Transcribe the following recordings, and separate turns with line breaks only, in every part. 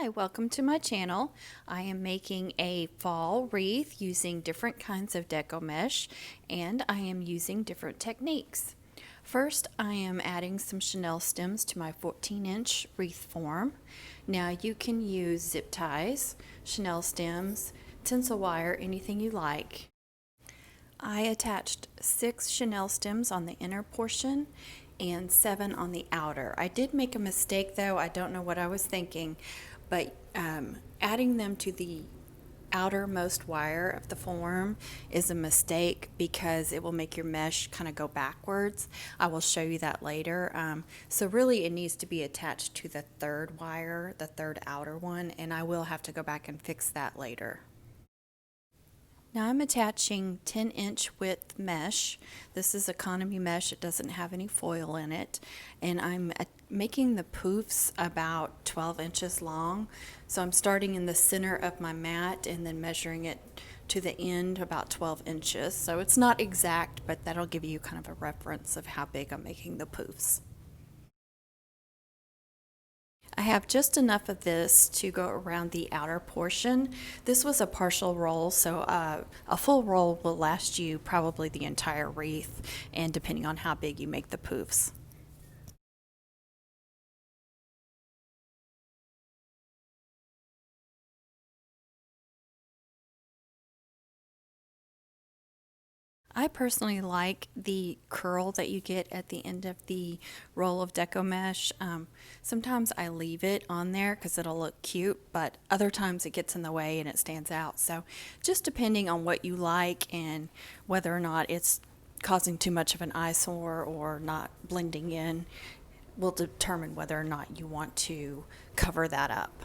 Hi, welcome to my channel. I am making a fall wreath using different kinds of Deco Mesh, and I am using different techniques. First, I am adding some Chenille stems to my 14-inch wreath form. Now you can use zip ties, Chenille stems, tinsel wire, anything you like. I attached 6 Chenille stems on the inner portion and 7 on the outer. I did make a mistake though, I don't know what I was thinking, but adding them to the outermost wire of the form is a mistake because it will make your mesh kind of go backwards. I will show you that later. So really it needs to be attached to the third wire, the third outer one, and I will have to go back and fix that later. Now I'm attaching 10-inch width mesh. This is economy mesh. It doesn't have any foil in it. And I'm making the poofs about 12 inches long. So I'm starting in the center of my mat and then measuring it to the end about 12 inches. So it's not exact, but that'll give you kind of a reference of how big I'm making the poofs. I have just enough of this to go around the outer portion. This was a partial roll, so a full roll will last you probably the entire wreath, and depending on how big you make the poofs. I personally like the curl that you get at the end of the roll of Deco Mesh. Sometimes I leave it on there because it'll look cute, but other times it gets in the way and it stands out. So just depending on what you like and whether or not it's causing too much of an eyesore or not blending in will determine whether or not you want to cover that up.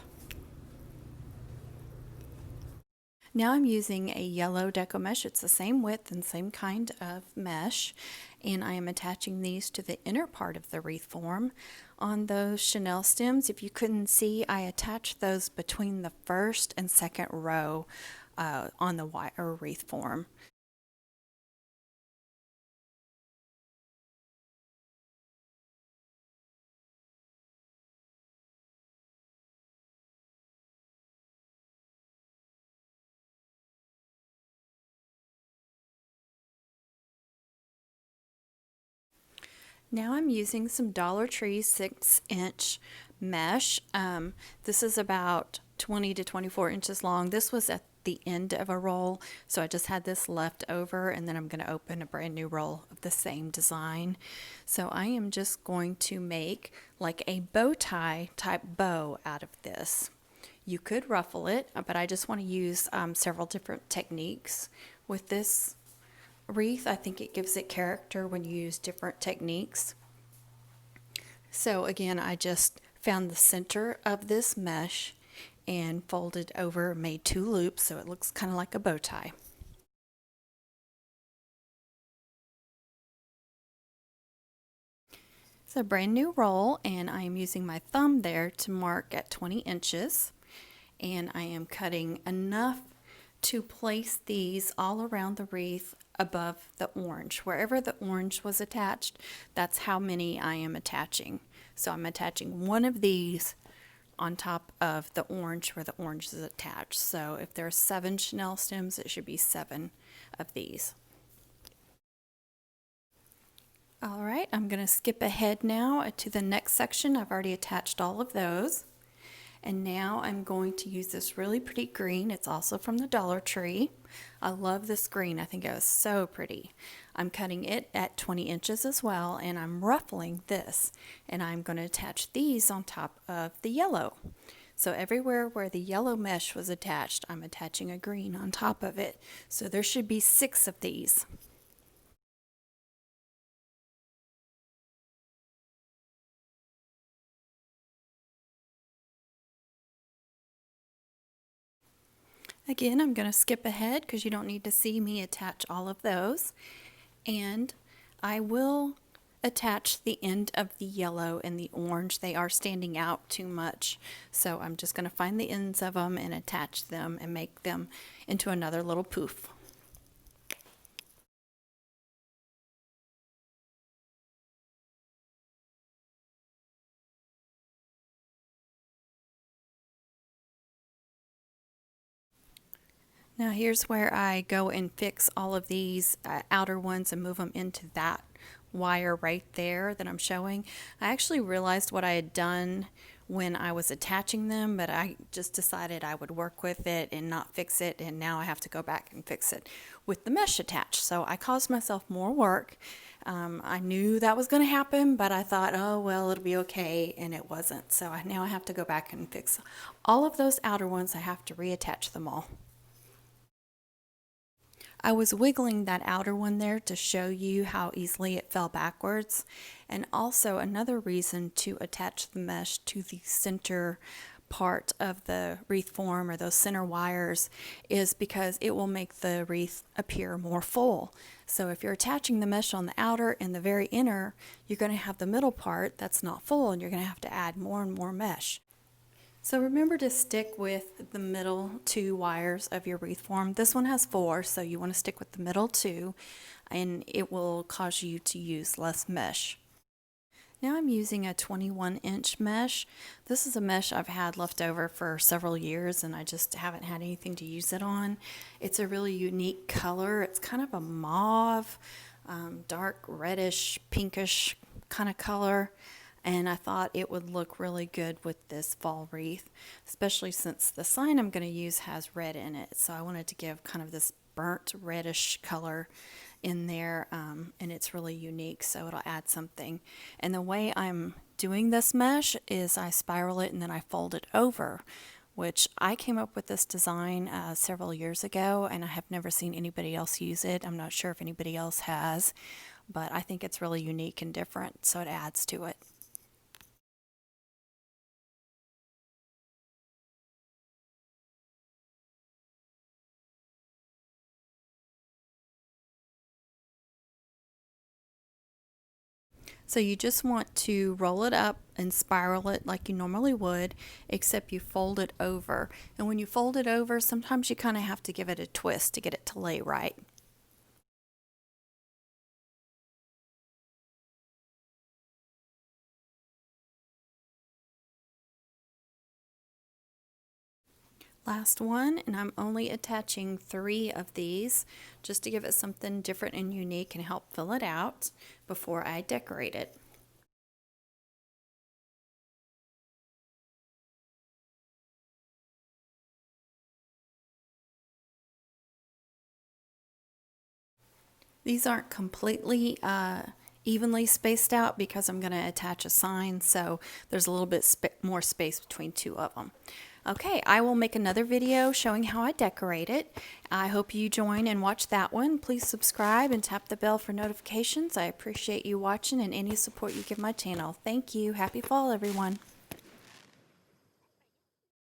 Now I'm using a yellow Deco Mesh. It's the same width and same kind of mesh, and I am attaching these to the inner part of the wreath form. On those Chenille stems, if you couldn't see, I attached those between the first and second row on the wire wreath form. Now I'm using some DollarTree 6-inch mesh. This is about 20 to 24 inches long. This was at the end of a roll, so I just had this left over, and then I'm going to open a brand new roll of the same design. So I am just going to make like a bow tie type bow out of this. You could ruffle it, but I just want to use several different techniques with this wreath. I think it gives it character when you use different techniques. So again, I just found the center of this mesh and folded over, made 2 loops so it looks kind of like a bow tie. It's a brand new roll, and I am using my thumb there to mark at 20 inches, and I am cutting enough to place these all around the wreath above the orange. Wherever the orange was attached, that's how many I am attaching. So I'm attaching one of these on top of the orange where the orange is attached. So if there are 7 Chenille stems, it should be 7 of these. All right, I'm going to skip ahead now to the next section. I've already attached all of those. And now I'm going to use this really pretty green. It's also from the Dollar Tree. I love this green. I think it was so pretty. I'm cutting it at 20 inches as well, and I'm ruffling this. And I'm going to attach these on top of the yellow. So everywhere where the yellow mesh was attached, I'm attaching a green on top of it. So there should be 6 of these. Again, I'm going to skip ahead because you don't need to see me attach all of those. And I will attach the end of the yellow and the orange. They are standing out too much. So I'm just going to find the ends of them and attach them and make them into another little poof. Now here's where I go and fix all of these outer ones and move them into that wire right there that I'm showing. I actually realized what I had done when I was attaching them, but I just decided I would work with it and not fix it, and now I have to go back and fix it with the mesh attached. So I caused myself more work. I knew that was going to happen, but I thought, oh well, it'll be okay, and it wasn't. So now I have to go back and fix all of those outer ones. I have to reattach them all. I was wiggling that outer one there to show you how easily it fell backwards. And also another reason to attach the mesh to the center part of the wreath form, or those center wires, is because it will make the wreath appear more full. So if you're attaching the mesh on the outer and the very inner, you're going to have the middle part that's not full, and you're going to have to add more and more mesh. So remember to stick with the middle 2 wires of your wreath form. This one has 4, so you want to stick with the middle 2, and it will cause you to use less mesh. Now I'm using a 21-inch mesh. This is a mesh I've had left over for several years, and I just haven't had anything to use it on. It's a really unique color. It's kind of a mauve, dark reddish, pinkish kind of color. And I thought it would look really good with this fall wreath, especially since the sign I'm going to use has red in it. So I wanted to give kind of this burnt reddish color in there, and it's really unique, so it'll add something. And the way I'm doing this mesh is I spiral it and then I fold it over, which I came up with this design several years ago, and I have never seen anybody else use it. I'm not sure if anybody else has, but I think it's really unique and different, so it adds to it. So you just want to roll it up and spiral it like you normally would, except you fold it over. And when you fold it over, sometimes you kind of have to give it a twist to get it to lay right. Last one, and I'm only attaching 3 of these just to give it something different and unique and help fill it out before I decorate it. These aren't completely evenly spaced out because I'm going to attach a sign, so there's a little bit more space between 2 of them. Okay, I will make another video showing how I decorate it. I hope you join and watch that one. Please subscribe and tap the bell for notifications. I appreciate you watching and any support you give my channel. Thank you. Happy fall, everyone.